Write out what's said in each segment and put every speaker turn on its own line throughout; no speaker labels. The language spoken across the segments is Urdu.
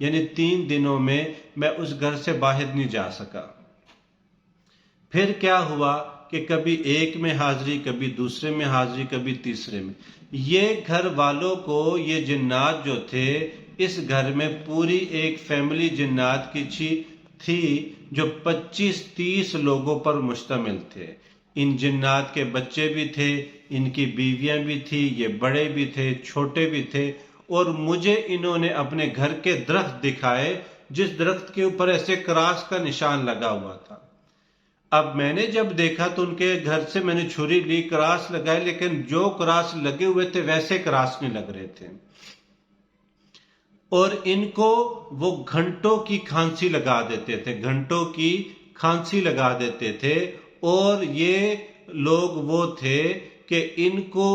یعنی 3 دنوں میں میں اس گھر سے باہر نہیں جا سکا۔ پھر کیا ہوا کہ کبھی ایک میں حاضری، کبھی دوسرے میں حاضری، کبھی تیسرے میں۔ یہ گھر والوں کو یہ جنات جو تھے، اس گھر میں پوری ایک فیملی جنات کی تھی جو 25-30 لوگوں پر مشتمل تھے۔ ان جنات کے بچے بھی تھے، ان کی بیویاں بھی تھی، یہ بڑے بھی تھے، چھوٹے بھی تھے، اور مجھے انہوں نے اپنے گھر کے درخت دکھائے جس درخت کے اوپر ایسے کراس کا نشان لگا ہوا تھا۔ اب میں نے جب دیکھا تو ان کے گھر سے میں نے چھری لی، کراس لگائے، لیکن جو کراس لگے ہوئے تھے ویسے کراس نہیں لگ رہے تھے، اور ان کو وہ گھنٹوں کی کھانسی لگا دیتے تھے، گھنٹوں کی کھانسی لگا دیتے تھے۔ اور یہ لوگ وہ تھے کہ ان کو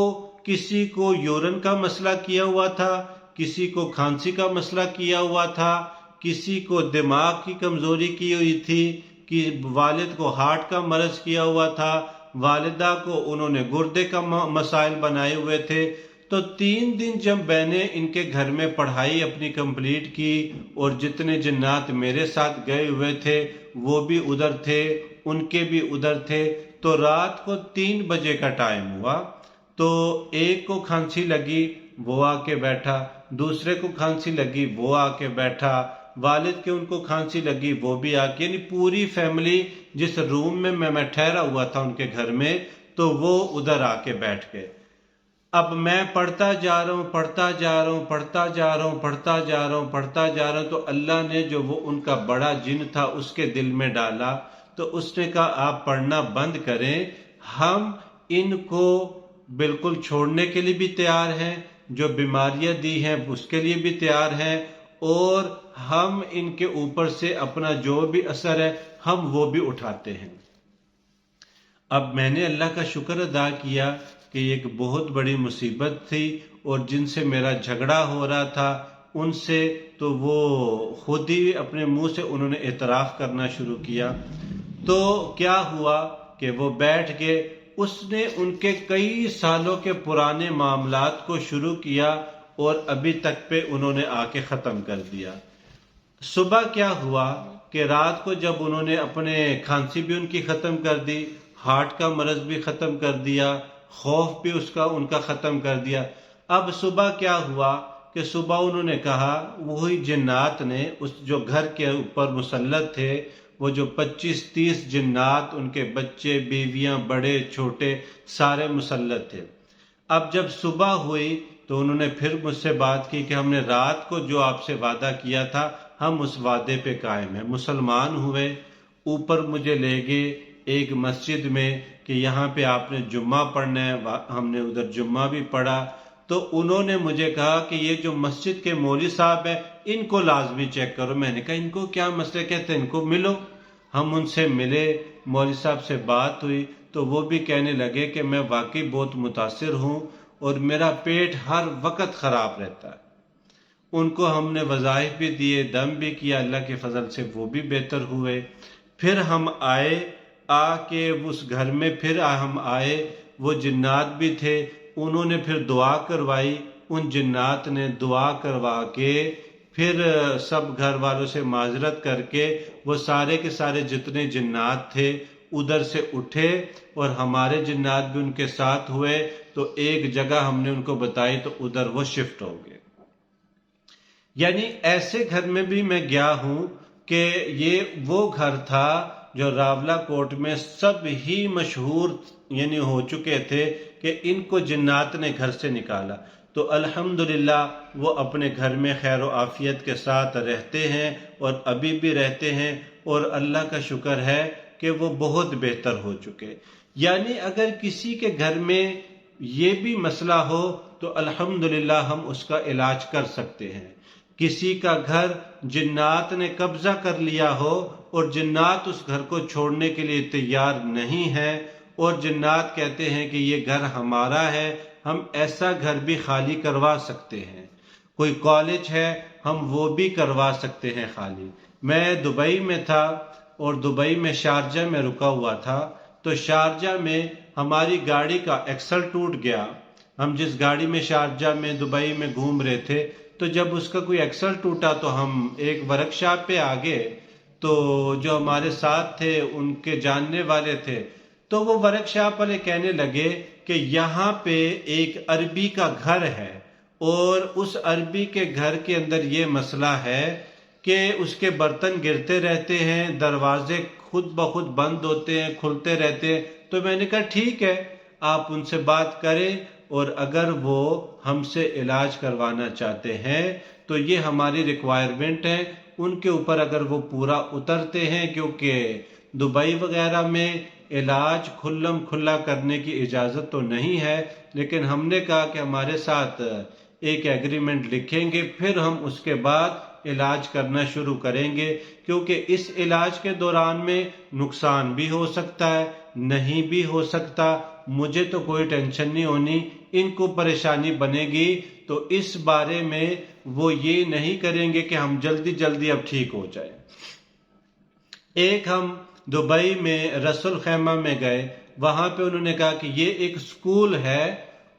کسی کو یورین کا مسئلہ کیا ہوا تھا، کسی کو کھانسی کا مسئلہ کیا ہوا تھا، کسی کو دماغ کی کمزوری کی ہوئی تھی، کہ والد کو ہارٹ کا مرض کیا ہوا تھا، والدہ کو انہوں نے گردے کا مسائل بنائے ہوئے تھے۔ تو 3 دن جب میں نے ان کے گھر میں پڑھائی اپنی کمپلیٹ کی، اور جتنے جنات میرے ساتھ گئے ہوئے تھے وہ بھی ادھر تھے، ان کے بھی ادھر تھے، تو رات کو 3 بجے کا ٹائم ہوا، تو ایک کو کھانسی لگی، وہ آ کے بیٹھا، دوسرے کو کھانسی لگی، وہ آ کے بیٹھا، والد کے ان کو کھانسی لگی، وہ بھی آ کے، یعنی پوری فیملی جس روم میں ٹھہرا ہوا تھا ان کے گھر میں، تو وہ ادھر آ کے بیٹھ گئے۔ اب میں پڑھتا جا رہا ہوں، پڑھتا جا رہا ہوں، پڑھتا جا رہا ہوں، پڑھتا جا رہا ہوں، پڑھتا جا رہا ہوں، تو اللہ نے جو وہ ان کا بڑا جن تھا اس کے دل میں ڈالا، تو اس نے کہا آپ پڑھنا بند کریں، ہم ان کو بالکل چھوڑنے کے لیے بھی تیار ہیں، جو بیماریاں دی ہیں اس کے لیے بھی تیار ہیں، اور ہم ان کے اوپر سے اپنا جو بھی اثر ہے ہم وہ بھی اٹھاتے ہیں۔ اب میں نے اللہ کا شکر ادا کیا کہ ایک بہت بڑی مصیبت تھی، اور جن سے میرا جھگڑا ہو رہا تھا ان سے، تو وہ خود ہی اپنے منہ سے انہوں نے اعتراف کرنا شروع کیا۔ تو کیا ہوا کہ وہ بیٹھ گئے، اس نے ان کے کئی سالوں کے پرانے معاملات کو شروع کیا، اور ابھی تک پہ انہوں نے آ کے ختم کر دیا۔ صبح کیا ہوا کہ رات کو جب انہوں نے اپنے کھانسی بھی ان کی ختم کر دی، ہارٹ کا مرض بھی ختم کر دیا، خوف بھی ان کا ختم کر دیا، اب صبح کیا ہوا کہ صبح انہوں نے کہا، وہی جنات نے اس جو گھر کے اوپر مسلط تھے، وہ جو 25-30 جنات، ان کے بچے، بیویاں، بڑے چھوٹے، سارے مسلط تھے۔ اب جب صبح ہوئی تو انہوں نے پھر مجھ سے بات کی کہ ہم نے رات کو جو آپ سے وعدہ کیا تھا ہم اس وعدے پہ قائم ہیں۔ مسلمان ہوئے، اوپر مجھے لے گئے ایک مسجد میں کہ یہاں پہ آپ نے جمعہ پڑھنا ہے، ہم نے ادھر جمعہ بھی پڑھا، تو انہوں نے مجھے کہا کہ یہ جو مسجد کے مولوی صاحب ہیں ان کو لازمی چیک کرو۔ میں نے کہا ان کو کیا مسئلہ، کہتے ہیں ان کو ملو۔ ہم ان سے ملے، مولوی صاحب سے بات ہوئی، تو وہ بھی کہنے لگے کہ میں واقعی بہت متاثر ہوں، اور میرا پیٹ ہر وقت خراب رہتا ہے۔ ان کو ہم نے وظائف بھی دیے، دم بھی کیا، اللہ کے فضل سے وہ بھی بہتر ہوئے۔ پھر ہم آئے، آ کے اس گھر میں پھر ہم آئے، وہ جنات بھی تھے، انہوں نے پھر دعا کروائی، ان جنات نے دعا کروا کے پھر سب گھر والوں سے معذرت کر کے وہ سارے کے سارے جتنے جنات تھے ادھر سے اٹھے، اور ہمارے جنات بھی ان کے ساتھ ہوئے، تو ایک جگہ ہم نے ان کو بتائی تو ادھر وہ شفٹ ہو گئے۔ یعنی ایسے گھر میں بھی میں گیا ہوں کہ یہ وہ گھر تھا جو راولہ کوٹ میں سب ہی مشہور یعنی ہو چکے تھے کہ ان کو جنات نے گھر سے نکالا، تو الحمدللہ وہ اپنے گھر میں خیر و عافیت کے ساتھ رہتے ہیں، اور ابھی بھی رہتے ہیں، اور اللہ کا شکر ہے کہ وہ بہت بہتر ہو چکے۔ یعنی اگر کسی کے گھر میں یہ بھی مسئلہ ہو تو الحمدللہ ہم اس کا علاج کر سکتے ہیں۔ کسی کا گھر جنات نے قبضہ کر لیا ہو اور جنات اس گھر کو چھوڑنے کے لیے تیار نہیں ہے، اور جنات کہتے ہیں کہ یہ گھر ہمارا ہے، ہم ایسا گھر بھی خالی کروا سکتے ہیں۔ کوئی کالج ہے ہم وہ بھی کروا سکتے ہیں خالی۔ میں دبئی میں تھا، اور دبئی میں شارجہ میں رکا ہوا تھا، تو شارجہ میں ہماری گاڑی کا ایکسل ٹوٹ گیا۔ ہم جس گاڑی میں شارجہ میں دبئی میں گھوم رہے تھے، تو جب اس کا کوئی ایکسل ٹوٹا تو ہم ایک ورک شاپ پہ آ گئے، تو جو ہمارے ساتھ تھے ان کے جاننے والے تھے، تو وہ ورک شاپ والے کہنے لگے کہ یہاں پہ ایک عربی کا گھر ہے، اور اس عربی کے گھر کے اندر یہ مسئلہ ہے کہ اس کے برتن گرتے رہتے ہیں، دروازے خود بخود بند ہوتے ہیں، کھلتے رہتے ہیں۔ تو میں نے کہا ٹھیک ہے، آپ ان سے بات کریں، اور اگر وہ ہم سے علاج کروانا چاہتے ہیں تو یہ ہماری ریکوائرمنٹ ہے، ان کے اوپر اگر وہ پورا اترتے ہیں، کیونکہ دبئی وغیرہ میں علاج کھلم کھلا کرنے کی اجازت تو نہیں ہے، لیکن ہم نے کہا کہ ہمارے ساتھ ایک ایگریمنٹ لکھیں گے، پھر ہم اس کے بعد علاج کرنا شروع کریں گے، کیونکہ اس علاج کے دوران میں نقصان بھی ہو سکتا ہے، نہیں بھی ہو سکتا۔ مجھے تو کوئی ٹینشن نہیں ہونی، ان کو پریشانی بنے گی، تو اس بارے میں وہ یہ نہیں کریں گے کہ ہم جلدی جلدی اب ٹھیک ہو جائیں۔ ایک ہم دبئی میں رسول خیمہ میں گئے، وہاں پہ انہوں نے کہا کہ یہ ایک سکول ہے،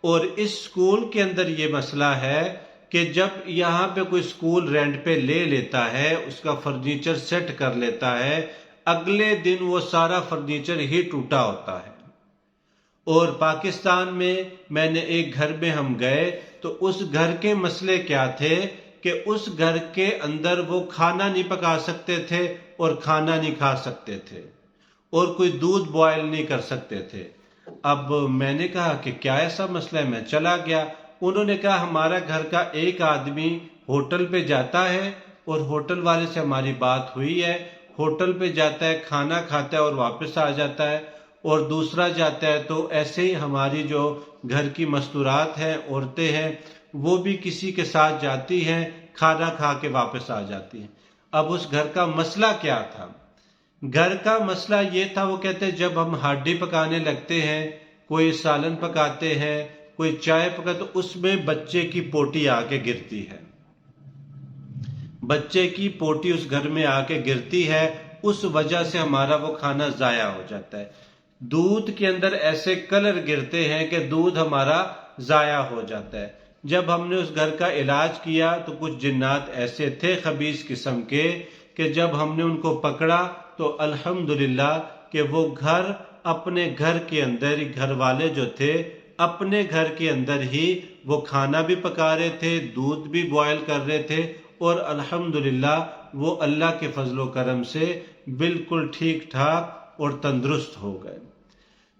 اور اس سکول کے اندر یہ مسئلہ ہے کہ جب یہاں پہ کوئی سکول رینٹ پہ لے لیتا ہے، اس کا فرنیچر سیٹ کر لیتا ہے، اگلے دن وہ سارا فرنیچر ہی ٹوٹا ہوتا ہے۔ اور پاکستان میں نے ایک گھر میں ہم گئے تو اس گھر کے مسئلے کیا تھے کہ اس گھر کے اندر وہ کھانا نہیں پکا سکتے تھے اور کھانا نہیں کھا سکتے تھے، اور کوئی دودھ بوائل نہیں کر سکتے تھے۔ اب میں نے کہا کہ کیا ایسا مسئلہ ہے، میں چلا گیا، انہوں نے کہا ہمارا گھر کا ایک آدمی ہوٹل پہ جاتا ہے، اور ہوٹل والے سے ہماری بات ہوئی ہے، ہوٹل پہ جاتا ہے، کھانا کھاتا ہے اور واپس آ جاتا ہے، اور دوسرا جاتا ہے تو ایسے ہی ہماری جو گھر کی مستورات ہیں، عورتیں ہیں، وہ بھی کسی کے ساتھ جاتی ہیں، کھانا کھا کے واپس آ جاتی ہیں۔ اب اس گھر کا مسئلہ کیا تھا؟ گھر کا مسئلہ یہ تھا، وہ کہتے ہیں جب ہم ہڈی پکانے لگتے ہیں، کوئی سالن پکاتے ہیں، کوئی چائے پکاتے، تو اس میں بچے کی پوٹی آ کے گرتی ہے، بچے کی پوٹی اس گھر میں آ کے گرتی ہے، اس وجہ سے ہمارا وہ کھانا ضائع ہو جاتا ہے۔ دودھ کے اندر ایسے کلر گرتے ہیں کہ دودھ ہمارا ضائع ہو جاتا ہے۔ جب ہم نے اس گھر کا علاج کیا تو کچھ جنات ایسے تھے خبیث قسم کے کہ جب ہم نے ان کو پکڑا تو الحمدللہ کہ وہ گھر اپنے گھر کے اندر ہی، گھر والے جو تھے اپنے گھر کے اندر ہی وہ کھانا بھی پکا رہے تھے، دودھ بھی بوائل کر رہے تھے، اور الحمدللہ وہ اللہ کے فضل و کرم سے بالکل ٹھیک ٹھاک اور تندرست ہو گئے۔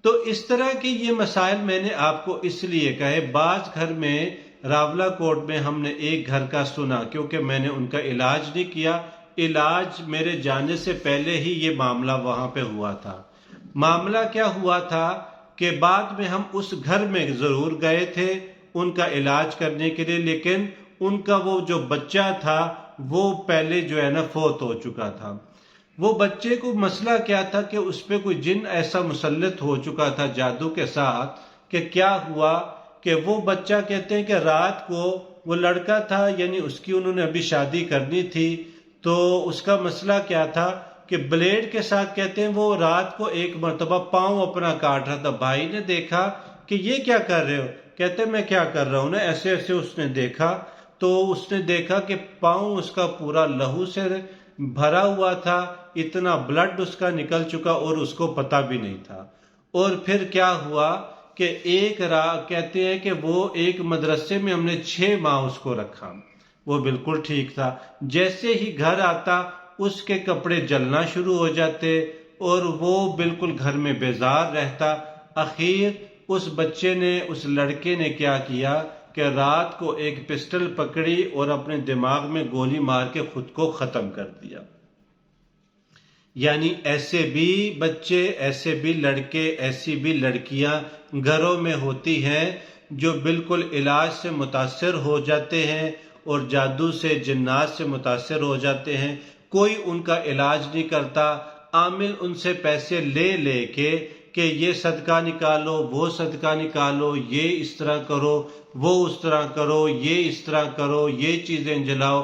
تو اس طرح کے یہ مسائل میں نے آپ کو اس لیے کہے۔ بعض گھر میں راولہ کوٹ میں ہم نے ایک گھر کا سنا، کیونکہ میں نے ان کا علاج نہیں کیا، علاج میرے جانے سے پہلے ہی یہ معاملہ وہاں پہ ہوا تھا۔ معاملہ کیا ہوا تھا کہ بعد میں ہم اس گھر میں ضرور گئے تھے ان کا علاج کرنے کے لیے، لیکن ان کا وہ جو بچہ تھا وہ پہلے جو ہے نا فوت ہو چکا تھا۔ وہ بچے کو مسئلہ کیا تھا کہ اس پہ کوئی جن ایسا مسلط ہو چکا تھا جادو کے ساتھ، کہ کیا ہوا کہ وہ بچہ کہتے ہیں کہ رات کو وہ لڑکا تھا، یعنی اس کی انہوں نے ابھی شادی کرنی تھی، تو اس کا مسئلہ کیا تھا کہ بلیڈ کے ساتھ کہتے ہیں وہ رات کو ایک مرتبہ پاؤں اپنا کاٹ رہا تھا۔ بھائی نے دیکھا کہ یہ کیا کر رہے ہو؟ کہتے میں کیا کر رہا ہوں نا، ایسے ایسے اس نے دیکھا تو اس نے دیکھا کہ پاؤں اس کا پورا لہو سے بھرا ہوا تھا، اتنا بلڈ اس کا نکل چکا اور اس کو پتہ بھی نہیں تھا۔ اور پھر کیا ہوا کہ ایک کہتے ہیں کہ وہ ایک مدرسے میں ہم نے 6 ماہ اس کو رکھا، وہ بالکل ٹھیک تھا، جیسے ہی گھر آتا اس کے کپڑے جلنا شروع ہو جاتے اور وہ بالکل گھر میں بیزار رہتا۔ اخیر اس بچے نے، اس لڑکے نے کیا کیا کہ رات کو ایک پسٹل پکڑی اور اپنے دماغ میں گولی مار کے خود کو ختم کر دیا۔ یعنی ایسے بھی بچے، ایسے بھی لڑکے، ایسی بھی لڑکیاں گھروں میں ہوتی ہیں جو بالکل علاج سے متاثر ہو جاتے ہیں اور جادو سے، جنات سے متاثر ہو جاتے ہیں، کوئی ان کا علاج نہیں کرتا، عامل ان سے پیسے لے لے کے کہ یہ صدقہ نکالو، وہ صدقہ نکالو، یہ اس طرح کرو، وہ اس طرح کرو، یہ اس طرح کرو، یہ چیزیں جلاؤ،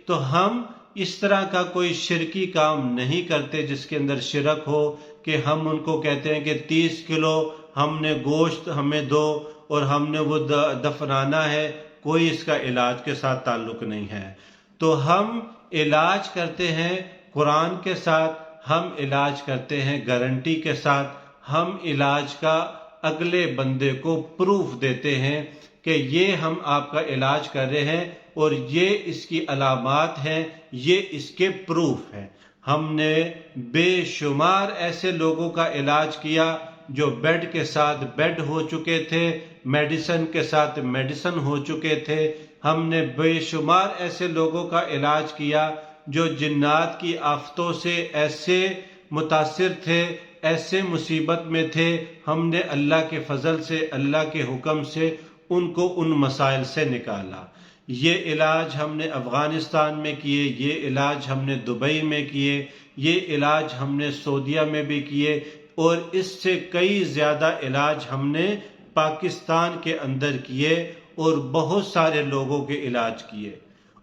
تو ہم اس طرح کا کوئی شرکی کام نہیں کرتے جس کے اندر شرک ہو، کہ ہم ان کو کہتے ہیں کہ 30 کلو ہم نے گوشت ہمیں دو اور ہم نے وہ دفنانا ہے، کوئی اس کا علاج کے ساتھ تعلق نہیں ہے۔ تو ہم علاج کرتے ہیں قرآن کے ساتھ، ہم علاج کرتے ہیں گارنٹی کے ساتھ، ہم علاج کا اگلے بندے کو پروف دیتے ہیں کہ یہ ہم آپ کا علاج کر رہے ہیں اور یہ اس کی علامات ہیں، یہ اس کے پروف ہیں۔ ہم نے بے شمار ایسے لوگوں کا علاج کیا جو بیڈ کے ساتھ بیڈ ہو چکے تھے، میڈیسن کے ساتھ میڈیسن ہو چکے تھے۔ ہم نے بے شمار ایسے لوگوں کا علاج کیا جو جنات کی آفتوں سے ایسے متاثر تھے، ایسے مصیبت میں تھے، ہم نے اللہ کے فضل سے، اللہ کے حکم سے ان کو ان مسائل سے نکالا۔ یہ علاج ہم نے افغانستان میں کیے، یہ علاج ہم نے دبئی میں کیے، یہ علاج ہم نے سعودیہ میں بھی کیے، اور اس سے کئی زیادہ علاج ہم نے پاکستان کے اندر کیے اور بہت سارے لوگوں کے علاج کیے۔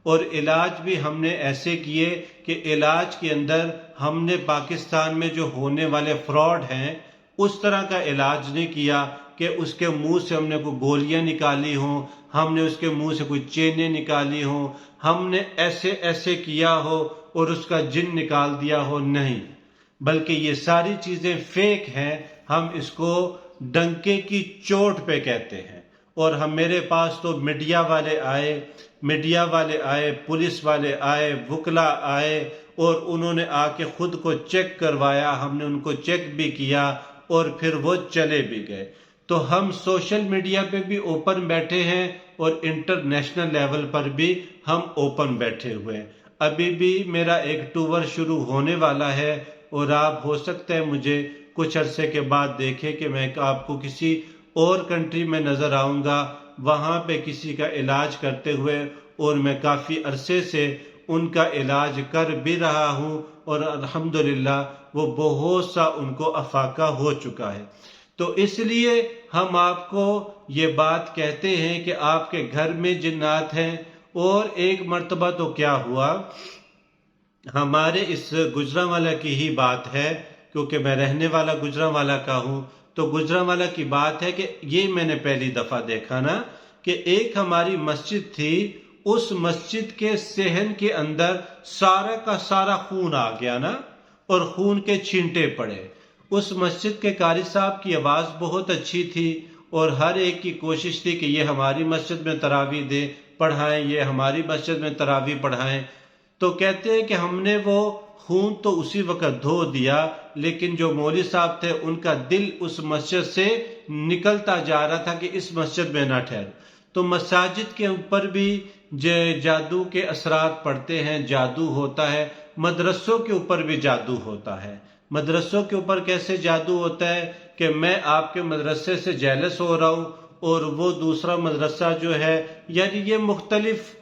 اور علاج بھی ہم نے ایسے کیے کہ علاج کے اندر ہم نے پاکستان میں جو ہونے والے فراڈ ہیں اس طرح کا علاج نہیں کیا کہ اس کے منہ سے ہم نے کوئی گولیاں نکالی ہوں، ہم نے اس کے منہ سے کوئی چینیں نکالی ہوں، ہم نے ایسے ایسے کیا ہو اور اس کا جن نکال دیا ہو، نہیں، بلکہ یہ ساری چیزیں فیک ہیں۔ ہم اس کو ڈنکے کی چوٹ پہ کہتے ہیں۔ اور میرے پاس تو میڈیا والے آئے، پولیس والے آئے، وکلا آئے، اور انہوں نے آ کے خود کو چیک کروایا، ہم نے ان کو چیک بھی کیا اور پھر وہ چلے بھی گئے۔ تو ہم سوشل میڈیا پہ بھی اوپن بیٹھے ہیں اور انٹرنیشنل لیول پر بھی ہم اوپن بیٹھے ہوئے ہیں۔ ابھی بھی میرا ایک ٹور شروع ہونے والا ہے اور آپ ہو سکتا ہے مجھے کچھ عرصے کے بعد دیکھیں کہ میں آپ کو کسی اور کنٹری میں نظر آؤں گا، وہاں پہ کسی کا علاج کرتے ہوئے، اور میں کافی عرصے سے ان کا علاج کر بھی رہا ہوں اور الحمدللہ وہ بہت سا ان کو افاقہ ہو چکا ہے۔ تو اس لیے ہم آپ کو یہ بات کہتے ہیں کہ آپ کے گھر میں جنات ہیں۔ اور ایک مرتبہ تو کیا ہوا، ہمارے اس گجرانوالہ کی ہی بات ہے کیونکہ میں رہنے والا گجرانوالہ کا ہوں، تو گجرانوالہ کی بات ہے کہ یہ میں نے پہلی دفعہ دیکھا نا کہ ایک ہماری مسجد تھی، اس مسجد کے صحن کے اندر سارا کا سارا خون آ گیا نا، اور خون کے چھینٹے پڑے۔ اس مسجد کے قاری صاحب کی آواز بہت اچھی تھی اور ہر ایک کی کوشش تھی کہ یہ ہماری مسجد میں تراویح دے پڑھائیں، یہ ہماری مسجد میں تراویح پڑھائیں۔ تو کہتے ہیں کہ ہم نے وہ خون تو اسی وقت دھو دیا، لیکن جو مولوی صاحب تھے ان کا دل اس مسجد سے نکلتا جا رہا تھا کہ اس مسجد میں نہ ٹھہر۔ تو مساجد کے اوپر بھی جادو کے اثرات پڑتے ہیں، جادو ہوتا ہے، مدرسوں کے اوپر بھی جادو ہوتا ہے۔ مدرسوں کے اوپر کیسے جادو ہوتا ہے کہ میں آپ کے مدرسے سے جیلس ہو رہا ہوں اور وہ دوسرا مدرسہ جو ہے، یعنی یہ مختلف،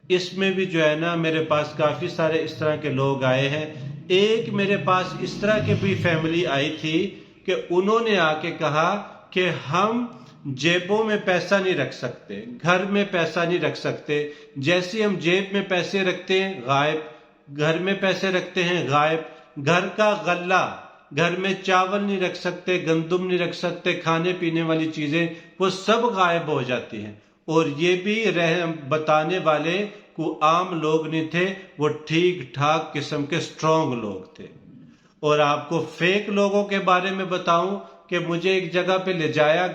اس میں بھی جو ہے نا میرے پاس کافی سارے اس طرح کے لوگ آئے ہیں۔ ایک میرے پاس اس طرح کی بھی فیملی آئی تھی کہ انہوں نے آ کے کہا کہ ہم جیبوں میں پیسہ نہیں رکھ سکتے، گھر میں پیسہ نہیں رکھ سکتے، جیسے ہم جیب میں پیسے رکھتے ہیں غائب، گھر میں پیسے رکھتے ہیں غائب، گھر کا غلہ، گھر میں چاول نہیں رکھ سکتے، گندم نہیں رکھ سکتے، کھانے پینے والی چیزیں وہ سب غائب ہو جاتی ہیں۔ اور یہ بھی بتانے والے کو عام لوگ نہیں تھے، وہ ٹھیک ٹھاک قسم کے اسٹرانگ لوگ تھے۔ اور آپ کو فیک لوگوں کے بارے میں بتاؤں کہ مجھے ایک جگہ پہ لے جایا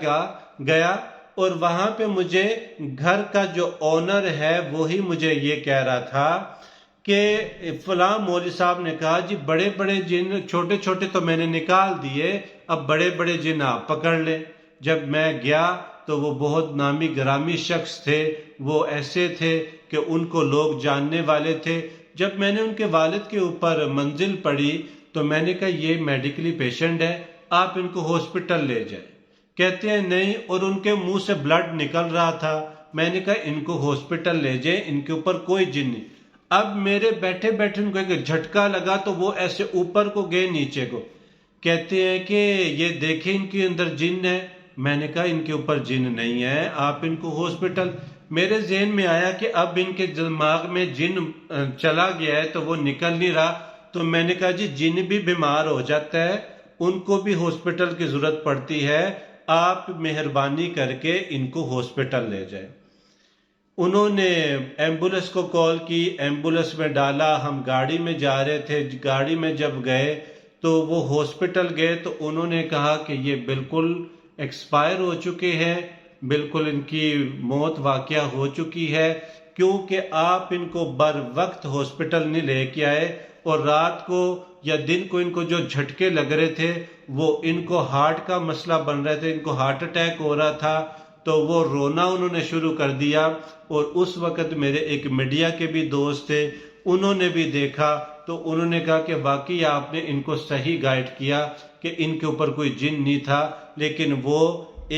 گیا اور وہاں پہ مجھے گھر کا جو اونر ہے وہی مجھے یہ کہہ رہا تھا کہ فلاں مولوی صاحب نے کہا جی بڑے بڑے جن، چھوٹے چھوٹے تو میں نے نکال دیے، اب بڑے بڑے جن آپ پکڑ لیں۔ جب میں گیا تو وہ بہت نامی گرامی شخص تھے، وہ ایسے تھے کہ ان کو لوگ جاننے والے تھے۔ جب میں نے ان کے والد کے اوپر منزل پڑی تو میں نے کہا یہ میڈیکلی پیشنٹ ہے، آپ ان کو ہاسپٹل لے جائیں۔ کہتے ہیں نہیں، اور ان کے منہ سے بلڈ نکل رہا تھا۔ میں نے کہا ان کو ہاسپٹل لے جائیں، ان کے اوپر کوئی جن نہیں۔ اب میرے بیٹھے بیٹھے ان کو ایک جھٹکا لگا تو وہ ایسے اوپر کو گئے نیچے کو، کہتے ہیں کہ یہ دیکھیں ان کے اندر جن ہے۔ میں نے کہا ان کے اوپر جن نہیں ہے، آپ ان کو ہاسپٹل۔ میرے ذہن میں آیا کہ اب ان کے دماغ میں جن چلا گیا ہے تو وہ نکل نہیں رہا، تو میں نے کہا جی جن بھی بیمار ہو جاتا ہے، ان کو بھی ہاسپٹل کی ضرورت پڑتی ہے، آپ مہربانی کر کے ان کو ہاسپٹل لے جائیں۔ انہوں نے ایمبولنس کو کال کی، ایمبولنس میں ڈالا، ہم گاڑی میں جا رہے تھے، گاڑی میں جب گئے تو وہ ہاسپٹل گئے تو انہوں نے کہا کہ یہ بالکل ایکسپائر ہو چکے ہیں، بالکل ان کی موت واقعہ ہو چکی ہے، کیونکہ آپ ان کو بر وقت ہاسپٹل نہیں لے کے آئے، اور رات کو یا دن کو ان کو جو جھٹکے لگ رہے تھے وہ ان کو ہارٹ کا مسئلہ بن رہے تھے، ان کو ہارٹ اٹیک ہو رہا تھا، تو وہ رونا انہوں نے شروع کر دیا۔ اور اس وقت میرے ایک میڈیا کے بھی دوست تھے، انہوں نے بھی دیکھا تو انہوں نے کہا کہ واقعی آپ نے ان کو صحیح گائیڈ کیا کہ ان کے اوپر کوئی جن نہیں تھا، لیکن وہ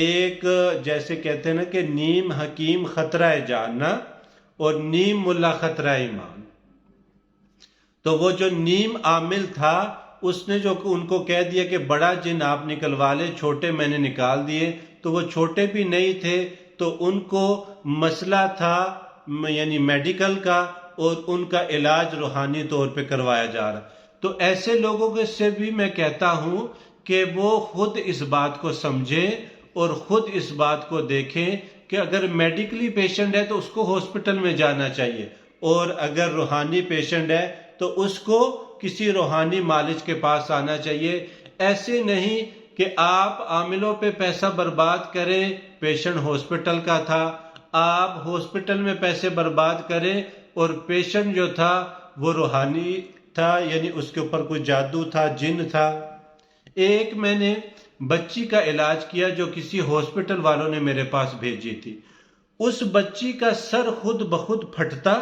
ایک جیسے کہتے ہیں نا کہ نیم حکیم خطرہ جان نا، اور نیم ملا خطرہ ایمان، تو وہ جو نیم عامل تھا اس نے جو ان کو کہہ دیا کہ بڑا جن آپ نکلوا لے، چھوٹے میں نے نکال دیے، تو وہ چھوٹے بھی نہیں تھے، تو ان کو مسئلہ تھا یعنی میڈیکل کا، اور ان کا علاج روحانی طور پہ کروایا جا رہا۔ تو ایسے لوگوں سے بھی میں کہتا ہوں کہ وہ خود اس بات کو سمجھیں اور خود اس بات کو دیکھیں کہ اگر میڈیکلی پیشنٹ ہے تو اس کو ہاسپٹل میں جانا چاہیے، اور اگر روحانی پیشنٹ ہے تو اس کو کسی روحانی مالج کے پاس آنا چاہیے۔ ایسے نہیں کہ آپ عاملوں پہ پیسہ برباد کریں، پیشنٹ ہاسپٹل کا تھا، آپ ہاسپٹل میں پیسے برباد کریں اور پیشنٹ جو تھا وہ روحانی تھا، یعنی اس کے اوپر کوئی جادو تھا، جن تھا۔ ایک میں نے بچی کا علاج کیا جو کسی ہاسپٹل والوں نے میرے پاس بھیجی تھی، اس بچی کا سر خود بخود پھٹتا،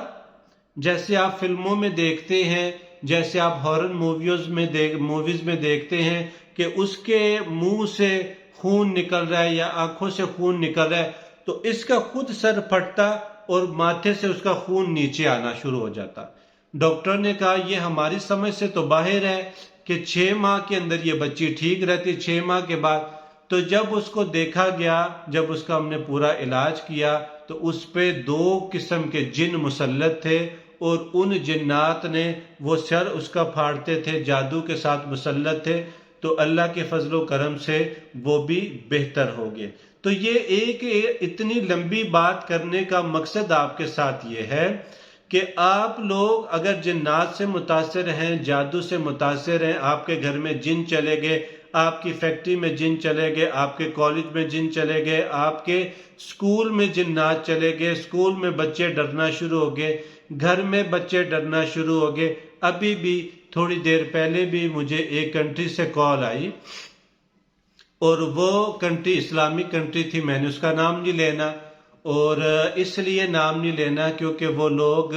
جیسے آپ فلموں میں دیکھتے ہیں، جیسے آپ ہارر موویز میں دیکھتے ہیں کہ اس کے منہ سے خون نکل رہا ہے یا آنکھوں سے خون نکل رہا ہے، تو اس کا خود سر پھٹتا اور ماتھے سے اس کا خون نیچے آنا شروع ہو جاتا۔ ڈاکٹر نے کہا یہ ہماری سمجھ سے تو باہر ہے کہ 6 ماہ کے اندر یہ بچی ٹھیک رہتی، 6 ماہ کے بعد۔ تو جب اس کو دیکھا گیا، جب اس کا ہم نے پورا علاج کیا تو اس پہ 2 قسم کے جن مسلط تھے، اور ان جنات نے وہ سر اس کا پھاڑتے تھے، جادو کے ساتھ مسلط تھے، تو اللہ کے فضل و کرم سے وہ بھی بہتر ہو گئے۔ تو یہ ایک اتنی لمبی بات کرنے کا مقصد آپ کے ساتھ یہ ہے کہ آپ لوگ اگر جنات سے متاثر ہیں، جادو سے متاثر ہیں، آپ کے گھر میں جن چلے گئے، آپ کی فیکٹری میں جن چلے گئے، آپ کے کالج میں جن چلے گئے، آپ کے سکول میں جنات چلے گئے، سکول میں بچے ڈرنا شروع ہو گئے، گھر میں بچے ڈرنا شروع ہو گئے۔ ابھی بھی تھوڑی دیر پہلے بھی مجھے ایک کنٹری سے کال آئی، اور وہ کنٹری اسلامک کنٹری تھی، میں نے اس کا نام نہیں لینا، اور اس لیے نام نہیں لینا کیونکہ وہ لوگ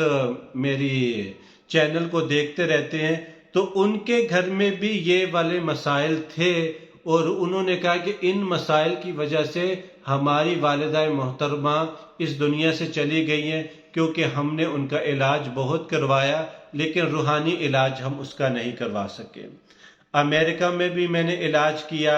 میری چینل کو دیکھتے رہتے ہیں، تو ان کے گھر میں بھی یہ والے مسائل تھے، اور انہوں نے کہا کہ ان مسائل کی وجہ سے ہماری والدہ محترمہ اس دنیا سے چلی گئی ہیں، کیونکہ ہم نے ان کا علاج بہت کروایا لیکن روحانی علاج ہم اس کا نہیں کروا سکے۔ امریکہ میں بھی میں نے علاج کیا،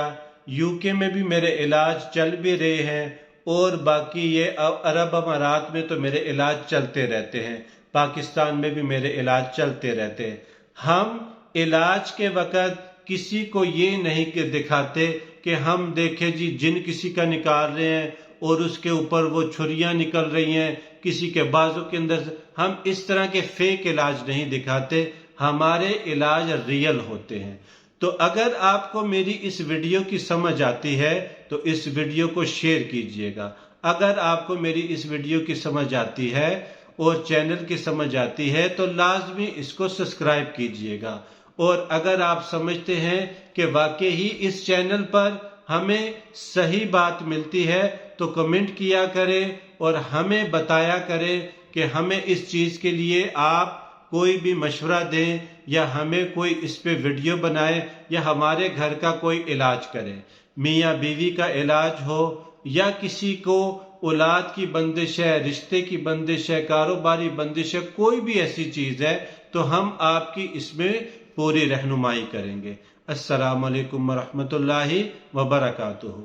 UK میں بھی میرے علاج چل بھی رہے ہیں، اور باقی یہ عرب امارات میں تو میرے علاج چلتے رہتے ہیں، پاکستان میں بھی میرے علاج چلتے رہتے ہیں۔ ہم علاج کے وقت کسی کو یہ نہیں کہ دکھاتے کہ ہم دیکھیں جی جن کسی کا نکال رہے ہیں اور اس کے اوپر وہ چھریاں نکل رہی ہیں، کسی کے بازو کے اندر، ہم اس طرح کے فیک علاج نہیں دکھاتے، ہمارے علاج ریئل ہوتے ہیں۔ تو اگر آپ کو میری اس ویڈیو کی سمجھ آتی ہے تو اس ویڈیو کو شیئر کیجئے گا، اگر آپ کو میری اس ویڈیو کی سمجھ آتی ہے اور چینل کی سمجھ آتی ہے تو لازمی اس کو سبسکرائب کیجئے گا، اور اگر آپ سمجھتے ہیں کہ واقعی اس چینل پر ہمیں صحیح بات ملتی ہے تو کمنٹ کیا کریں اور ہمیں بتایا کریں کہ ہمیں اس چیز کے لیے آپ کوئی بھی مشورہ دیں یا ہمیں کوئی اس پہ ویڈیو بنائے یا ہمارے گھر کا کوئی علاج کریں، میاں بیوی کا علاج ہو یا کسی کو اولاد کی بندش ہے، رشتے کی بندش ہے، کاروباری بندش ہے، کوئی بھی ایسی چیز ہے تو ہم آپ کی اس میں پوری رہنمائی کریں گے۔ السلام علیکم ورحمۃ اللہ وبرکاتہ۔